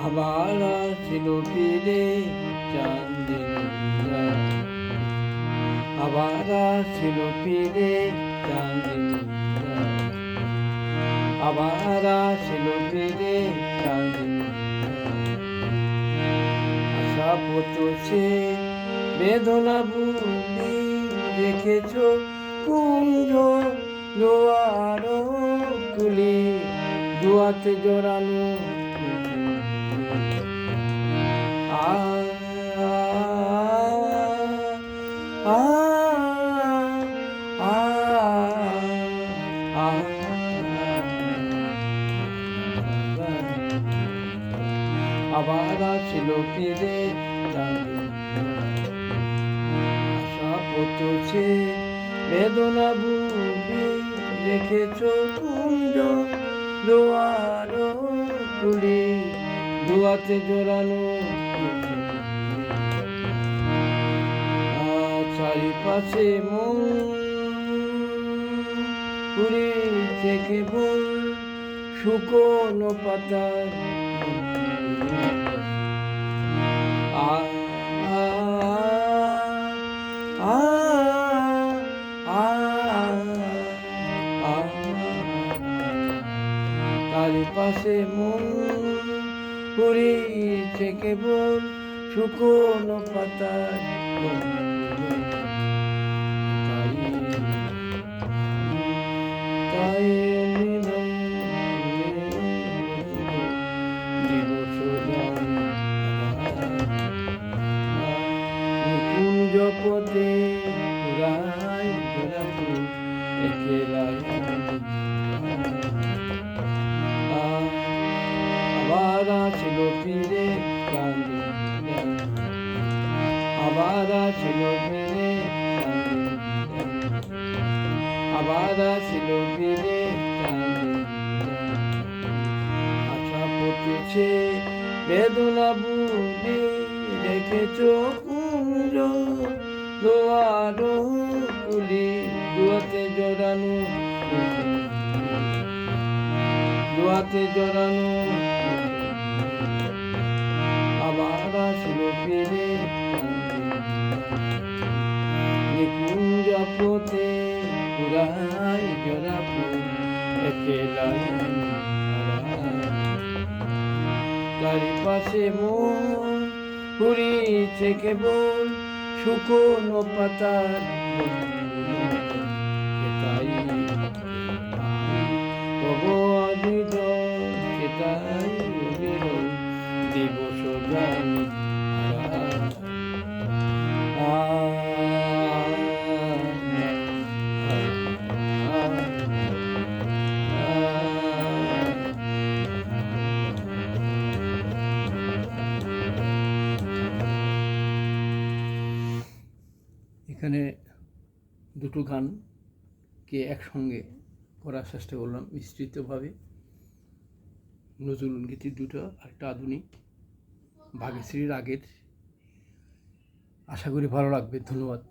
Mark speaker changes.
Speaker 1: আবার আসিল ফিরে চাঁদিনী রাত, আবার আসিল ফিরে চাঁদিনী রাত, আবার আসিল ফিরে চাঁদিনী রাত। আশা পথে বেদনা ভুলি রেখেছ কুঞ্জ দুয়ার কুলি, দুয়াতে জড়ানো আবার আসিল ফিরে আশা পথে বেদনা ভুলি রেখেছ কুঞ্জ দুয়ার কুলি, দুয়াতে জড়ানো চারিপাশে মন পুরী থেকে বল শুকনো পাতার চারিপাশে মন পুরিছে কেবল শুকনো পাতার, তাই দিবস নিকুঞ্জ পথে পুরাই একেলাই আবার আসিল ফিরে চাঁদিনী রাত, আবার আসিল ফিরে চাঁদিনী রাত, আবার আসিল ফিরে চাঁদিনী রাত। আশা পথে বেদনা ভুলি রেখেছ কুঞ্জ দুয়ার কুলি, দুয়াতে জড়ানো দুয়াতে জড়ানো আবার আসিল ফিরে নিকুঞ্জ পথে পুরাই জরা ফুল একেলাই, চারিপাশে মন পুরিছে কেবল শুকনো পাতার, সেটাই তব অজিত সেটাই অবিরল দিবস জানি এখানে দুটো গানকে একসঙ্গে করার চেষ্টা করলাম বিস্তৃতভাবে। নজরুল গীতি দুটো, একটা আধুনিক ভাগ্যশ্রীর আগের। আশা করি ভালো লাগবে। ধন্যবাদ।